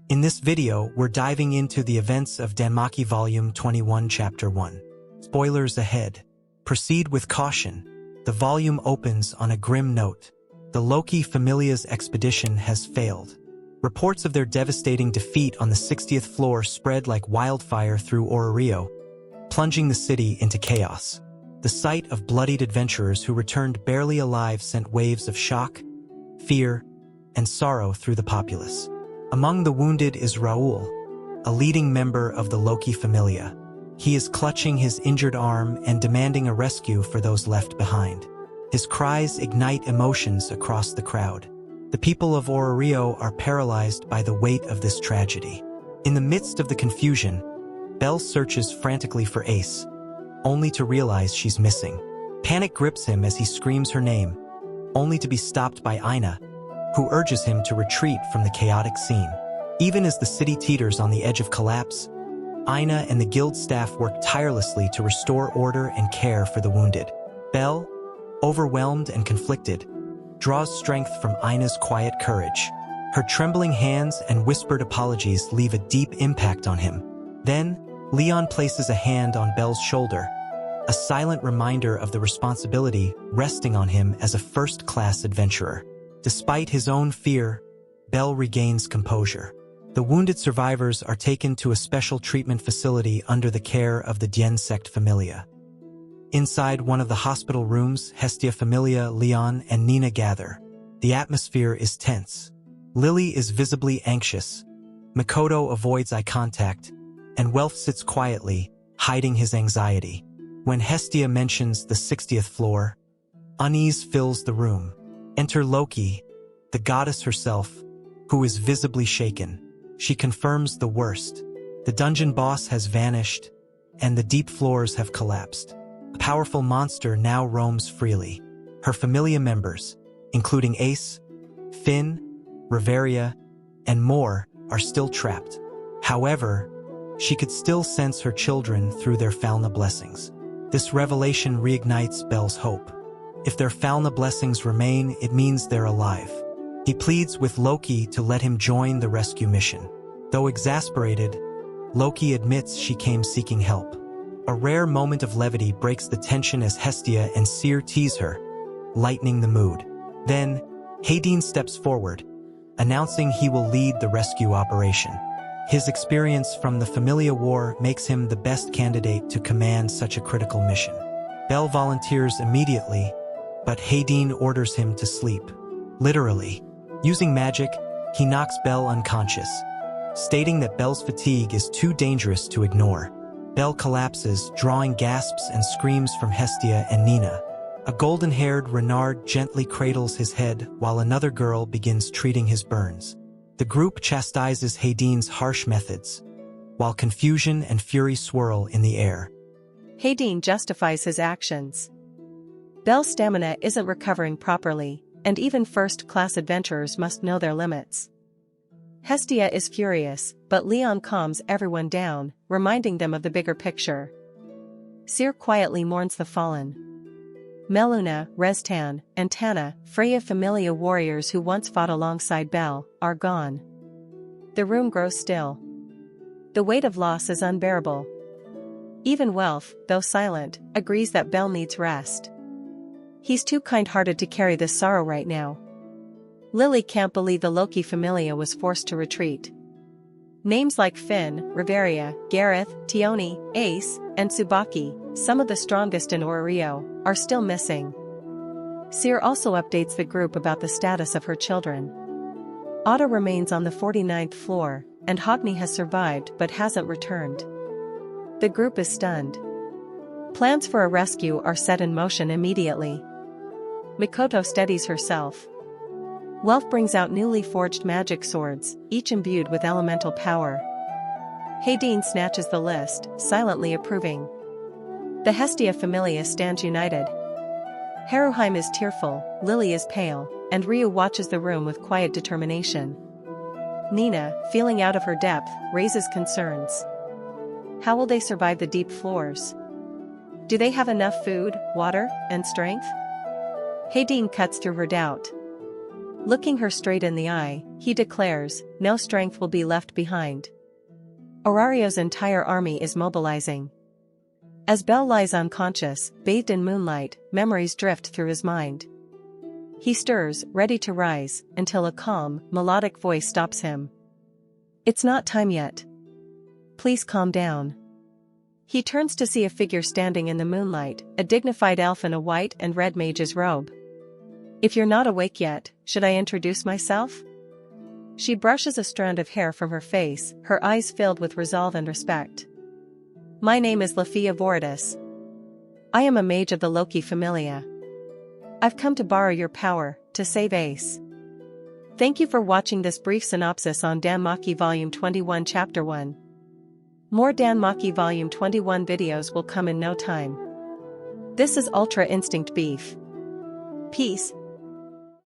In this video, we're diving into the events of DanMachi Volume 21 Chapter 1. Spoilers ahead. Proceed with caution. The volume opens on a grim note. The Loki Familia's expedition has failed. Reports of their devastating defeat on the 60th floor spread like wildfire through Orario, plunging the city into chaos. The sight of bloodied adventurers who returned barely alive sent waves of shock, fear, and sorrow through the populace. Among the wounded is Raul, a leading member of the Loki Familia. He is clutching his injured arm and demanding a rescue for those left behind. His cries ignite emotions across the crowd. The people of Orario are paralyzed by the weight of this tragedy. In the midst of the confusion, Belle searches frantically for Ace, only to realize she's missing. Panic grips him as he screams her name, only to be stopped by Ina, who urges him to retreat from the chaotic scene. Even as the city teeters on the edge of collapse, Ina and the guild staff work tirelessly to restore order and care for the wounded. Belle, overwhelmed and conflicted, draws strength from Ina's quiet courage. Her trembling hands and whispered apologies leave a deep impact on him. Then, Leon places a hand on Belle's shoulder, a silent reminder of the responsibility resting on him as a first-class adventurer. Despite his own fear, Belle regains composure. The wounded survivors are taken to a special treatment facility under the care of the DanMachi Familia. Inside one of the hospital rooms, Hedin Familia, Leon, and Nina gather. The atmosphere is tense. Lily is visibly anxious. Makoto avoids eye contact, and Welf sits quietly, hiding his anxiety. When Hestia mentions the 60th floor, unease fills the room. Enter Loki, the goddess herself, who is visibly shaken. She confirms the worst. The dungeon boss has vanished, and the deep floors have collapsed. A powerful monster now roams freely. Her familia members, including Ace, Finn, Reveria, and more, are still trapped. However, she could still sense her children through their Falna blessings. This revelation reignites Belle's hope. If their Falna blessings remain, it means they're alive. He pleads with Loki to let him join the rescue mission. Though exasperated, Loki admits she came seeking help. A rare moment of levity breaks the tension as Hestia and Seer tease her, lightening the mood. Then, Hedin steps forward, announcing he will lead the rescue operation. His experience from the Familia War makes him the best candidate to command such a critical mission. Belle volunteers immediately, but Hedin orders him to sleep. Literally. Using magic, he knocks Belle unconscious, stating that Belle's fatigue is too dangerous to ignore. Belle collapses, drawing gasps and screams from Hestia and Nina. A golden-haired Renard gently cradles his head while another girl begins treating his burns. The group chastises Hedin's harsh methods, while confusion and fury swirl in the air. Hedin justifies his actions. Belle's stamina isn't recovering properly, and even first-class adventurers must know their limits. Hestia is furious, but Leon calms everyone down, reminding them of the bigger picture. Seer quietly mourns the fallen. Meluna, Restan, and Tana, Freya Familia warriors who once fought alongside Belle, are gone. The room grows still. The weight of loss is unbearable. Even Welf, though silent, agrees that Belle needs rest. He's too kind-hearted to carry this sorrow right now. Lily can't believe the Loki Familia was forced to retreat. Names like Finn, Reveria, Gareth, Tioni, Ace, and Tsubaki, some of the strongest in Orario, are still missing. Seer also updates the group about the status of her children. Otto remains on the 49th floor, and Hogni has survived but hasn't returned. The group is stunned. Plans for a rescue are set in motion immediately. Makoto steadies herself. Welf brings out newly forged magic swords, each imbued with elemental power. Hedin snatches the list, silently approving. The Hestia Familia stands united. Haruheim is tearful, Lily is pale, and Ryu watches the room with quiet determination. Nina, feeling out of her depth, raises concerns. How will they survive the deep floors? Do they have enough food, water, and strength? Hedin cuts through her doubt. Looking her straight in the eye, he declares, no strength will be left behind. Orario's entire army is mobilizing. As Bell lies unconscious, bathed in moonlight, memories drift through his mind. He stirs, ready to rise, until a calm, melodic voice stops him. It's not time yet. Please calm down. He turns to see a figure standing in the moonlight, a dignified elf in a white and red mage's robe. If you're not awake yet, should I introduce myself? She brushes a strand of hair from her face, her eyes filled with resolve and respect. My name is Lefiya. I am a mage of the Loki Familia. I've come to borrow your power, to save Ace. Thank you for watching this brief synopsis on DanMachi Volume 21 Chapter 1. More DanMachi Volume 21 videos will come in no time. This is Ultra Instinct Beef. Peace,